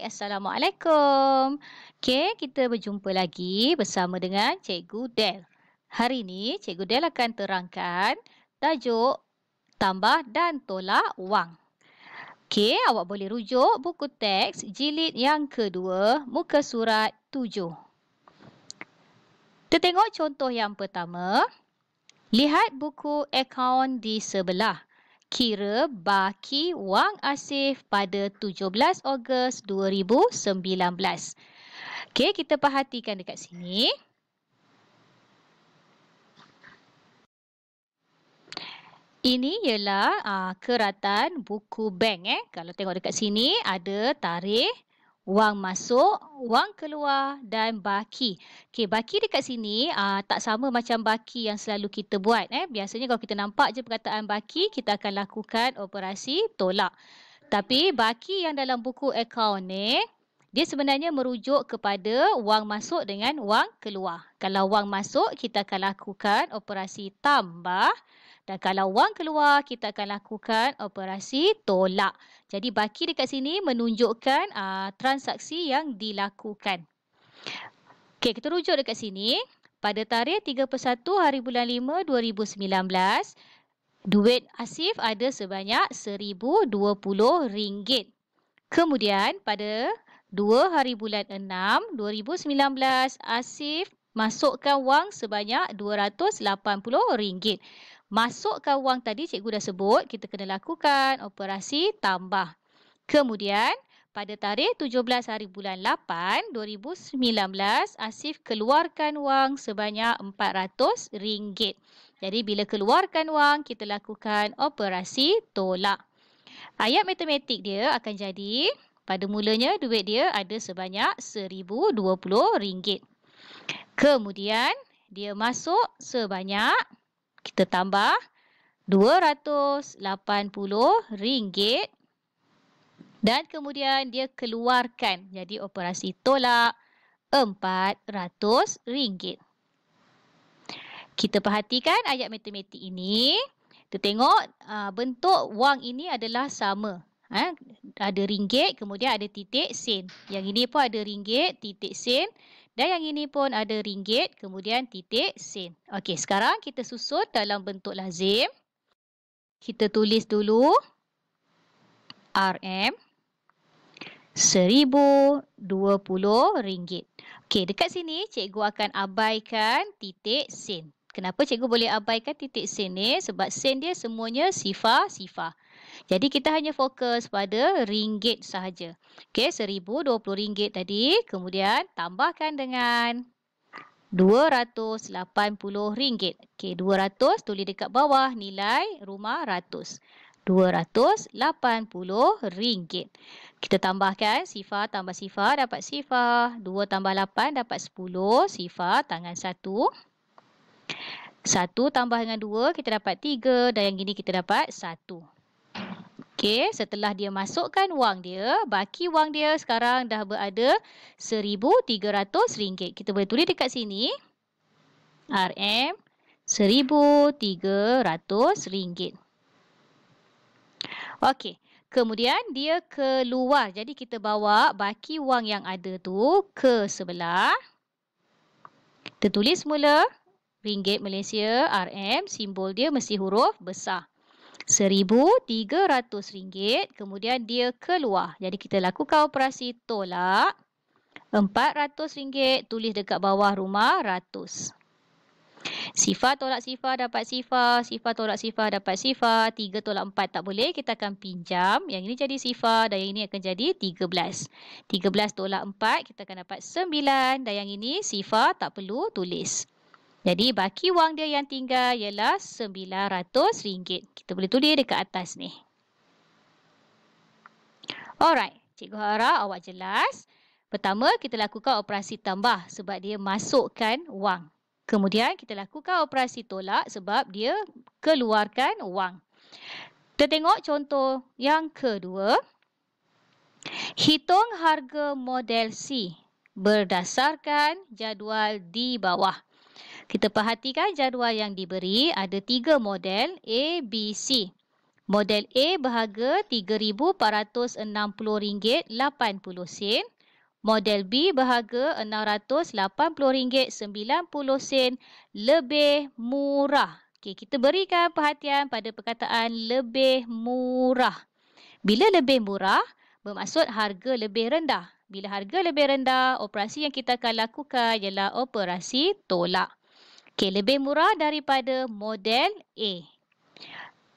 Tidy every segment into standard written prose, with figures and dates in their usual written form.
Assalamualaikum. Okey, kita berjumpa lagi bersama dengan Cikgu Del. Hari ini Cikgu Del akan terangkan tajuk tambah dan tolak wang. Okey, awak boleh rujuk buku teks jilid yang kedua, muka surat 7. Kita tengok contoh yang pertama. Lihat buku akaun di sebelah. Kira baki wang Asif pada 17 Ogos 2019. Okey, kita perhatikan dekat sini. Ini ialah keratan buku bank. Kalau tengok dekat sini ada tarikh, wang masuk, wang keluar dan baki. Okey, baki dekat sini tak sama macam baki yang selalu kita buat. Biasanya kalau kita nampak je perkataan baki, kita akan lakukan operasi tolak. Tapi baki yang dalam buku akaun ni, dia sebenarnya merujuk kepada wang masuk dengan wang keluar. Kalau wang masuk, kita akan lakukan operasi tambah. Dan kalau wang keluar, kita akan lakukan operasi tolak. Jadi baki dekat sini menunjukkan transaksi yang dilakukan. Okey, kita rujuk dekat sini. Pada tarikh 31 hari bulan 5 2019, duit Asif ada sebanyak RM1,020. Kemudian pada 2 hari bulan 6 2019, Asif masukkan wang sebanyak RM280. Masukkan wang tadi cikgu dah sebut, kita kena lakukan operasi tambah. Kemudian pada tarikh 17 hari bulan 8 2019, Asif keluarkan wang sebanyak RM400. Jadi bila keluarkan wang, kita lakukan operasi tolak. Ayat matematik dia akan jadi, pada mulanya duit dia ada sebanyak RM1,020. Kemudian dia masuk sebanyak, kita tambah RM280 dan kemudian dia keluarkan, jadi operasi tolak RM400. Kita perhatikan ayat matematik ini. Kita tengok bentuk wang ini adalah sama. Ada ringgit, kemudian ada titik sen. Yang ini pun ada ringgit, titik sen. Dan yang ini pun ada ringgit, kemudian titik sen. Okey, sekarang kita susun dalam bentuk lazim. Kita tulis dulu RM RM1,020. Okey, dekat sini cikgu akan abaikan titik sen. Kenapa cikgu boleh abaikan titik sen ni? Sebab sen dia semuanya sifar-sifar. Jadi kita hanya fokus pada ringgit sahaja. Okey, RM1,020 tadi. Kemudian tambahkan dengan RM280. Okey, 200 tulis dekat bawah nilai rumah ratus. RM280. Kita tambahkan sifar tambah sifar dapat sifar. 2 tambah 8 dapat 10. Sifar tangan 1. 1 tambah dengan 2 kita dapat 3 dan yang ini kita dapat 1. Okey, setelah dia masukkan wang dia, baki wang dia sekarang dah berada RM1,300. Kita boleh tulis dekat sini RM RM1,300. Okey, kemudian dia keluar. Jadi kita bawa baki wang yang ada tu ke sebelah. Kita tulis mula ringgit Malaysia, RM, simbol dia mesti huruf besar. RM1,300, kemudian dia keluar. Jadi kita lakukan operasi tolak. RM400, tulis dekat bawah rumah ratus. Sifar tolak sifar dapat sifar. Sifar tolak sifar dapat sifar. 3 tolak 4 tak boleh. Kita akan pinjam. Yang ini jadi sifar dan yang ini akan jadi 13. 13 tolak 4 kita akan dapat 9. Dan yang ini sifar tak perlu tulis. Jadi baki wang dia yang tinggal ialah RM900. Kita boleh tulis dekat atas ni. Alright, cikgu harap awak jelas. Pertama kita lakukan operasi tambah sebab dia masukkan wang. Kemudian kita lakukan operasi tolak sebab dia keluarkan wang. Kita tengok contoh yang kedua. Hitung harga model C berdasarkan jadual di bawah. Kita perhatikan jadual yang diberi ada 3 model A, B, C. Model A berharga RM3,460.80. Model B berharga RM680.90 lebih murah. Okey, kita berikan perhatian pada perkataan lebih murah. Bila lebih murah, bermaksud harga lebih rendah. Bila harga lebih rendah, operasi yang kita akan lakukan ialah operasi tolak. Okey, lebih murah daripada model A.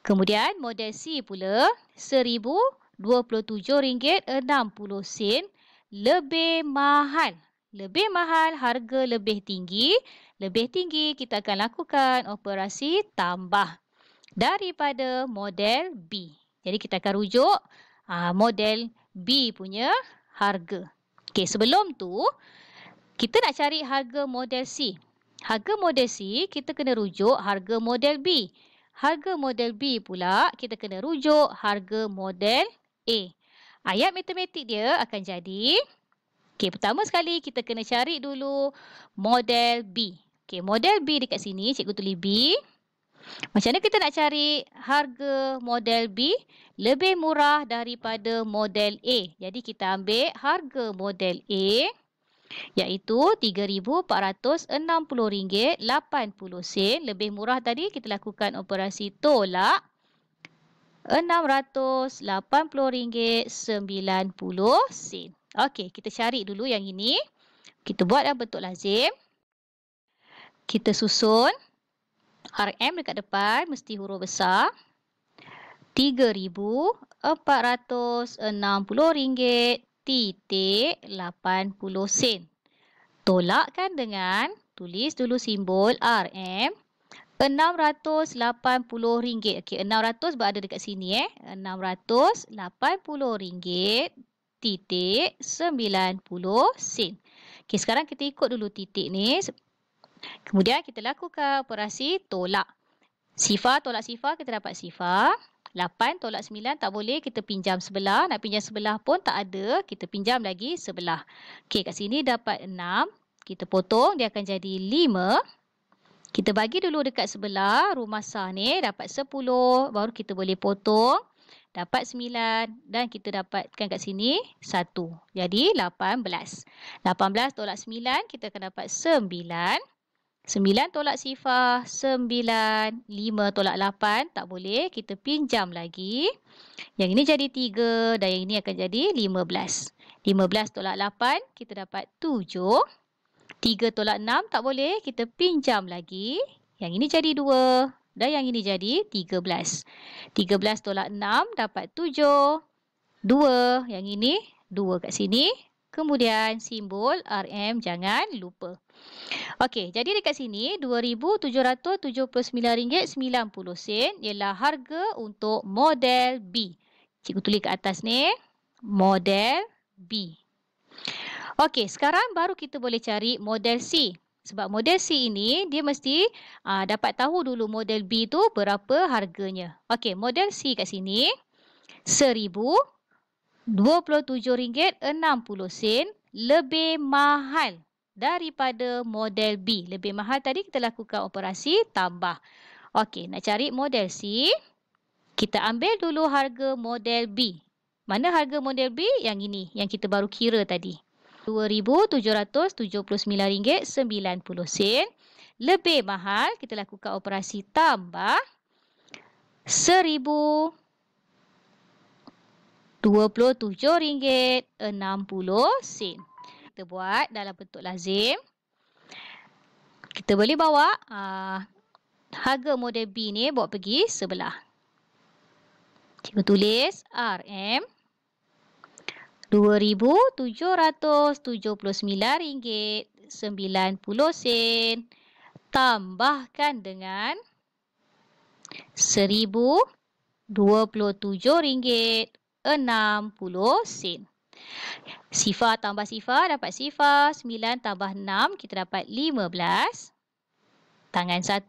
Kemudian model C pula RM1,027.60 lebih mahal. Lebih mahal, harga lebih tinggi. Lebih tinggi, kita akan lakukan operasi tambah daripada model B. Jadi kita akan rujuk model B punya harga. Okey, sebelum tu kita nak cari harga model C. Harga model C kita kena rujuk harga model B. Harga model B pula kita kena rujuk harga model A. Ayat matematik dia akan jadi, okey, pertama sekali kita kena cari dulu model B. Okey, model B dekat sini cikgu tulis B. Macam mana kita nak cari harga model B lebih murah daripada model A? Jadi kita ambil harga model A iaitu RM3,460.80. Lebih murah tadi kita lakukan operasi tolak RM680.90. Okey, kita cari dulu yang ini. Kita buat dalam bentuk lazim. Kita susun RM dekat depan mesti huruf besar. RM3,460.80. Tolakkan dengan, tulis dulu simbol RM. RM680. Okey, 600 berada dekat sini. RM680.90. Okey, sekarang kita ikut dulu titik ni. Kemudian kita lakukan operasi tolak. Sifar tolak sifar, kita dapat sifar. 8 tolak 9 tak boleh, kita pinjam sebelah. Nak pinjam sebelah pun tak ada, kita pinjam lagi sebelah. Okey, kat sini dapat 6. Kita potong, dia akan jadi 5. Kita bagi dulu dekat sebelah, rumah sah ni dapat 10. Baru kita boleh potong. Dapat 9 dan kita dapatkan kat sini 1. Jadi 18. 18 tolak 9, kita akan dapat 9. 9 tolak sifar, 9. 5 tolak 8, tak boleh. Kita pinjam lagi. Yang ini jadi 3 dan yang ini akan jadi 15. 15 tolak 8, kita dapat 7. 3 tolak 6, tak boleh. Kita pinjam lagi. Yang ini jadi 2 dan yang ini jadi 13. 13 tolak 6, dapat 7. 2, yang ini 2 kat sini. Kemudian simbol RM jangan lupa. Okey, jadi dekat sini RM2,779.90 ialah harga untuk model B. Cikgu tulis kat atas ni, model B. Okey, sekarang baru kita boleh cari model C. Sebab model C ini dia mesti dapat tahu dulu model B tu berapa harganya. Okey, model C kat sini RM1,027.60 lebih mahal daripada model B. Lebih mahal tadi kita lakukan operasi tambah. Okey, nak cari model C, kita ambil dulu harga model B. Mana harga model B? Yang ini, yang kita baru kira tadi. RM2,779.90. Lebih mahal, kita lakukan operasi tambah RM1,027.60. Kita buat dalam bentuk lazim. Kita boleh bawa harga model B ni bawa pergi sebelah. Cikgu tulis RM RM2,779.90 tambahkan dengan RM1,027.60. Sifar tambah sifar dapat sifar. 9 tambah 6 kita dapat 15. Tangan 1.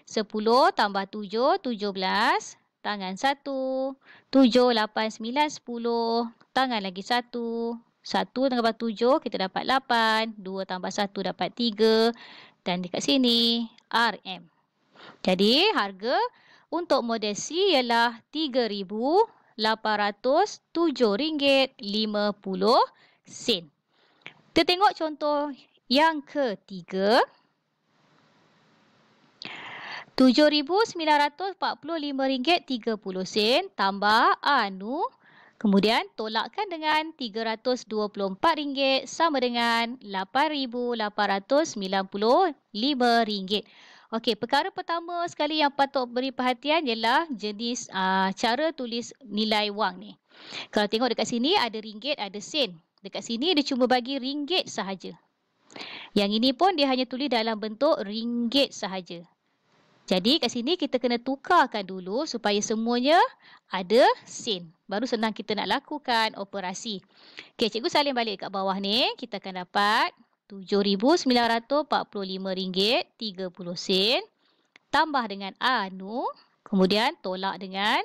10 tambah 7, 17. Tangan 1. 7, 8, 9, 10. Tangan lagi 1. 1 tambah 7 kita dapat 8. 2 tambah 1 dapat 3. Dan dekat sini RM. Jadi harga Untuk model C ialah RM3,807.50. Kita tengok contoh yang ketiga. RM7,945.30 tambah anu. Kemudian tolakkan dengan RM324 sama dengan RM8,895. Okey, perkara pertama sekali yang patut beri perhatian ialah jenis cara tulis nilai wang ni. Kalau tengok dekat sini ada ringgit, ada sen. Dekat sini dia cuma bagi ringgit sahaja. Yang ini pun dia hanya tulis dalam bentuk ringgit sahaja. Jadi kat sini kita kena tukarkan dulu supaya semuanya ada sen. Baru senang kita nak lakukan operasi. Okey, cikgu salin balik kat bawah ni. Kita akan dapat RM7,945.30 tambah dengan anu. Kemudian tolak dengan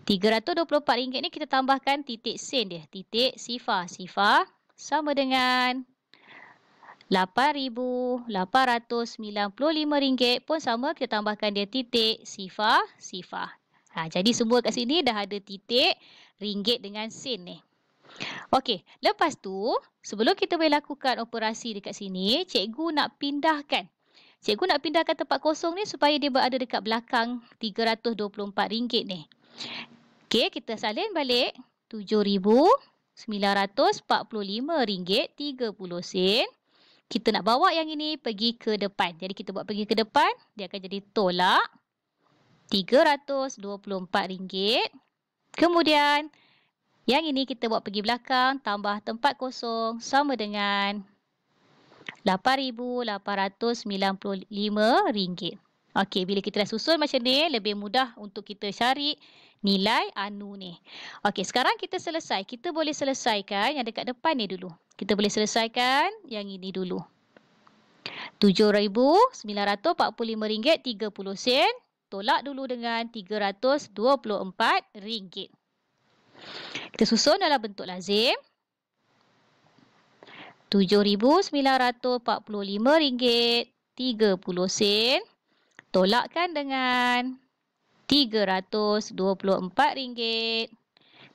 RM324 ni kita tambahkan titik sen dia. Titik sifar. Sifar sama dengan RM8,895 pun sama, kita tambahkan dia titik sifar. Jadi semua kat sini dah ada titik ringgit dengan sen ni. Okey, lepas tu sebelum kita boleh lakukan operasi dekat sini, cikgu nak pindahkan. Cikgu nak pindahkan tempat kosong ni supaya dia berada dekat belakang RM324 ni. Okey, kita salin balik RM7,945.30. Kita nak bawa yang ini pergi ke depan. Jadi kita buat pergi ke depan, dia akan jadi tolak RM324. Kemudian yang ini kita buat pergi belakang, tambah tempat kosong sama dengan RM8,895. Okey, bila kita dah susun macam ni, lebih mudah untuk kita cari nilai anu ni. Okey, sekarang kita selesai. Kita boleh selesaikan yang dekat depan ni dulu. Kita boleh selesaikan yang ini dulu. RM7,945.30. Tolak dulu dengan RM324. Kita susun dalam bentuk lazim. RM7,945.30. Tolakkan dengan RM324.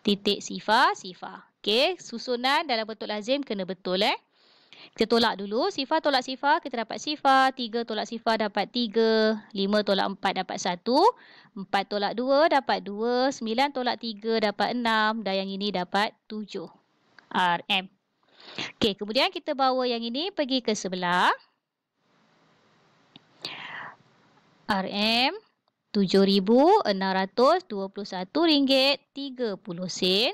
Titik sifar. Okey, susunan dalam bentuk lazim kena betul. Kita tolak dulu. Sifar tolak sifar, kita dapat sifar. 3 tolak sifar dapat 3. 5 tolak 4 dapat 1. 4 tolak 2 dapat 2. 9 tolak 3 dapat 6. Dan yang ini dapat 7 RM. Okey, kemudian kita bawa yang ini pergi ke sebelah. RM RM7,621.30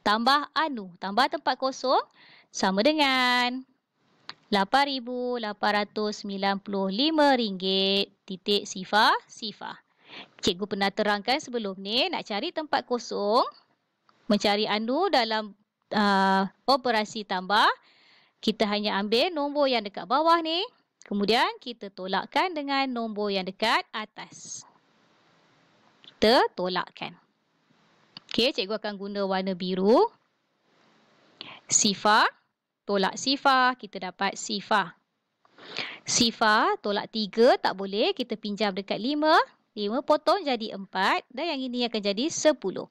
tambah anu, tambah tempat kosong sama dengan RM8,895. Titik sifar. Cikgu pernah terangkan sebelum ni, nak cari tempat kosong, mencari anu dalam operasi tambah, kita hanya ambil nombor yang dekat bawah ni, kemudian kita tolakkan dengan nombor yang dekat atas. Kita tolakkan. Okey, cikgu akan guna warna biru. Sifar, tolak sifar, kita dapat sifar. Sifar, tolak 3, tak boleh. Kita pinjam dekat 5. 5 potong jadi 4 dan yang ini akan jadi 10. 10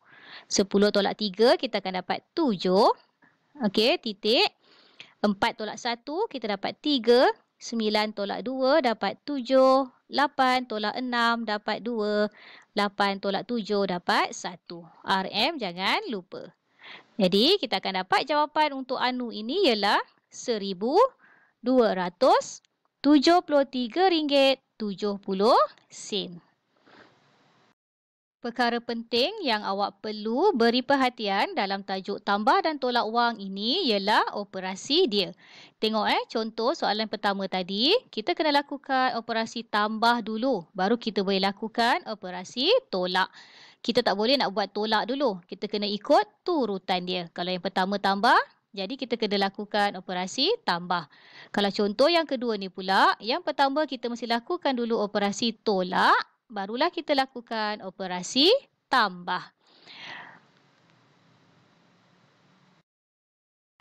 tolak 3, kita akan dapat 7. Okey, titik. 4 tolak 1, kita dapat 3. 9 tolak 2 dapat 7. 8 tolak 6 dapat 2. 8 tolak 7 dapat 1. RM jangan lupa. Jadi kita akan dapat jawapan untuk anu ini ialah RM1,273.70. Perkara penting yang awak perlu beri perhatian dalam tajuk tambah dan tolak wang ini ialah operasi dia. Tengok contoh soalan pertama tadi, kita kena lakukan operasi tambah dulu, baru kita boleh lakukan operasi tolak. Kita tak boleh nak buat tolak dulu, kita kena ikut turutan dia. Kalau yang pertama tambah, jadi kita kena lakukan operasi tambah. Kalau contoh yang kedua ni pula, yang pertama kita mesti lakukan dulu operasi tolak, barulah kita lakukan operasi tambah.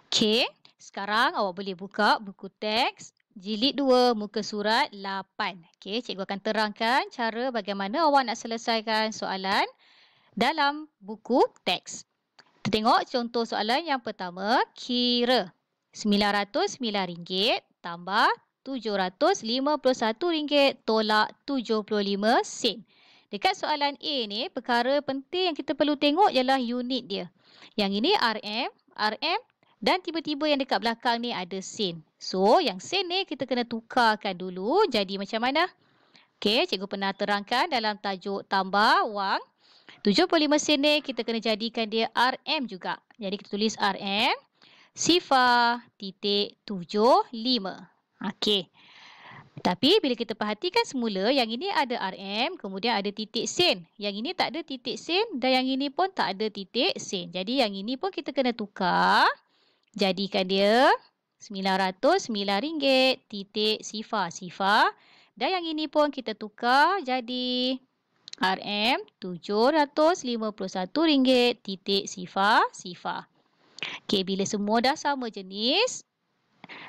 Okey, sekarang awak boleh buka buku teks jilid 2, muka surat 8. Okey, cikgu akan terangkan cara bagaimana awak nak selesaikan soalan dalam buku teks. Kita tengok contoh soalan yang pertama. Kira RM909 tambah RM751 tolak 75 sen. Dekat soalan A ni, perkara penting yang kita perlu tengok ialah unit dia. Yang ini RM, dan tiba-tiba yang dekat belakang ni ada sen. So, yang sen ni kita kena tukarkan dulu. Jadi macam mana? Okey, cikgu pernah terangkan dalam tajuk tambah wang. 75 sen ni kita kena jadikan dia RM juga. Jadi kita tulis RM 0.75. Okey. Tapi bila kita perhatikan semula, yang ini ada RM, kemudian ada titik sen. Yang ini tak ada titik sen dan yang ini pun tak ada titik sen. Jadi yang ini pun kita kena tukar. Jadikan dia RM909 titik sifar. Dan yang ini pun kita tukar jadi RM RM751 titik sifar. Okey, bila semua dah sama jenis,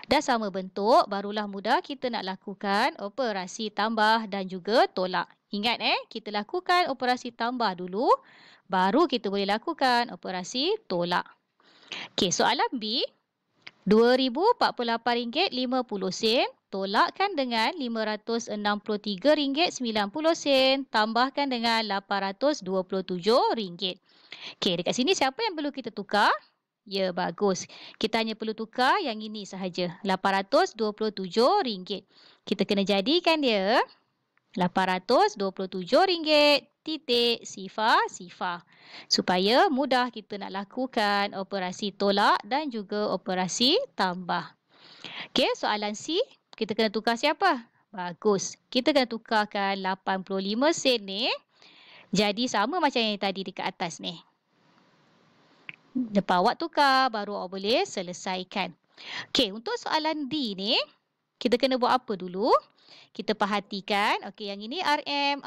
dah sama bentuk, barulah mudah kita nak lakukan operasi tambah dan juga tolak. Ingat kita lakukan operasi tambah dulu, baru kita boleh lakukan operasi tolak. Okey, soalan B. RM248.50 tolakkan dengan RM563.90 tambahkan dengan RM827. Okey, dekat sini siapa yang perlu kita tukar? Ya, bagus. Kita hanya perlu tukar yang ini sahaja, RM827. Kita kena jadikan dia RM827 titik sifar. Supaya mudah kita nak lakukan operasi tolak dan juga operasi tambah. Okey, soalan C, kita kena tukar siapa? Bagus. Kita kena tukarkan 85 sen ni. Jadi sama macam yang tadi dekat atas ni. Lepas awak tukar, baru awak boleh selesaikan. Okey, untuk soalan D ni, kita kena buat apa dulu? Kita perhatikan, okey, yang ini RM.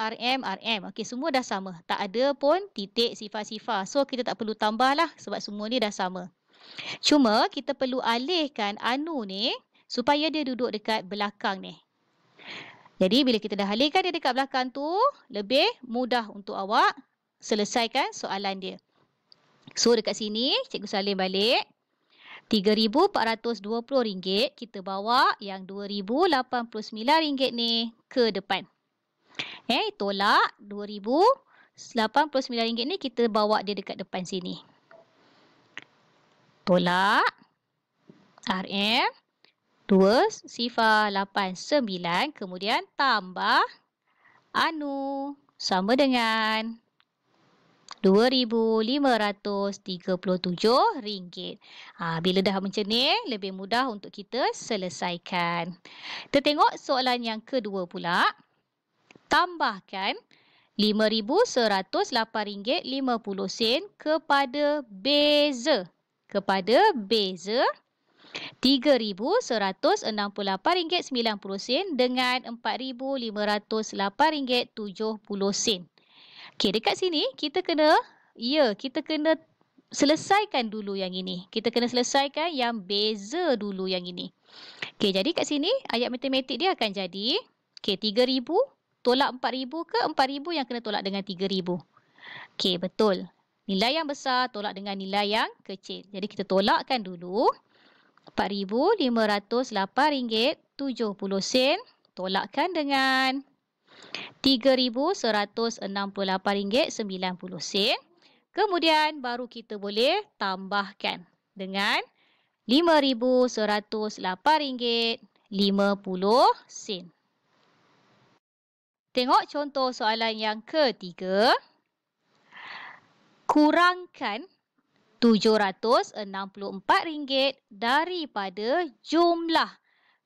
Okey, semua dah sama. Tak ada pun titik sifar. So, kita tak perlu tambah lah sebab semua ni dah sama. Cuma, kita perlu alihkan anu ni supaya dia duduk dekat belakang ni. Jadi, bila kita dah alihkan dia dekat belakang tu, lebih mudah untuk awak selesaikan soalan dia. So, dekat sini, cikgu salin balik. RM3,420 kita bawa yang RM2,089 ni ke depan. Tolak RM2,089 ni kita bawa dia dekat depan sini. Tolak RM 2089 kemudian tambah anu sama dengan RM2,537. Bila dah macam ni, lebih mudah untuk kita selesaikan. Kita tengok soalan yang kedua pula. Tambahkan RM5,108.50 kepada beza. RM3,168.90 dengan RM4,508.70. Okey, dekat sini kita kena selesaikan dulu yang ini. Kita kena selesaikan yang beza dulu yang ini. Okey, jadi kat sini ayat matematik dia akan jadi, okey, 3,000 tolak 4,000 ke 4,000 yang kena tolak dengan 3,000. Okey, betul. Nilai yang besar tolak dengan nilai yang kecil. Jadi kita tolakkan dulu. RM4,508.70 tolakkan dengan RM3,168.90. Kemudian baru kita boleh tambahkan dengan RM5,108.50. Tengok contoh soalan yang ketiga. Kurangkan RM764 daripada jumlah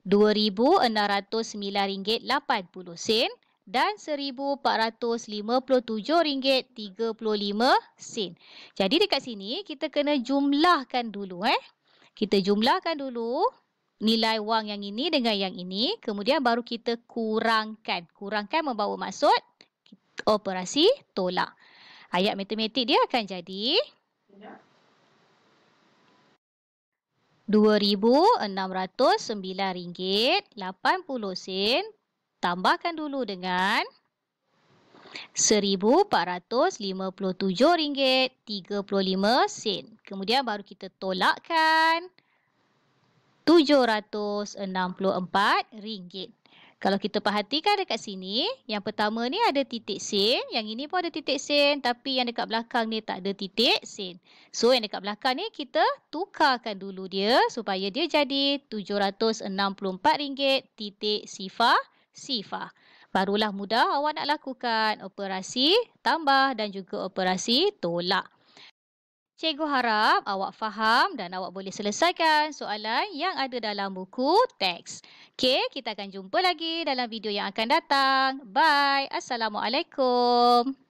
RM2,609.80 dan RM1,457.35. Jadi dekat sini kita kena jumlahkan dulu. Kita jumlahkan dulu nilai wang yang ini dengan yang ini. Kemudian baru kita kurangkan. Kurangkan membawa maksud operasi tolak. Ayat matematik dia akan jadi RM2,609.80. Tambahkan dulu dengan RM1,457.35. Kemudian baru kita tolakkan RM764. Kalau kita perhatikan dekat sini, yang pertama ni ada titik sen, yang ini pun ada titik sen, tapi yang dekat belakang ni tak ada titik sen. So, yang dekat belakang ni kita tukarkan dulu dia supaya dia jadi RM764.00. Barulah mudah awak nak lakukan operasi tambah dan juga operasi tolak. Cikgu harap awak faham dan awak boleh selesaikan soalan yang ada dalam buku teks. Okey, kita akan jumpa lagi dalam video yang akan datang. Bye. Assalamualaikum.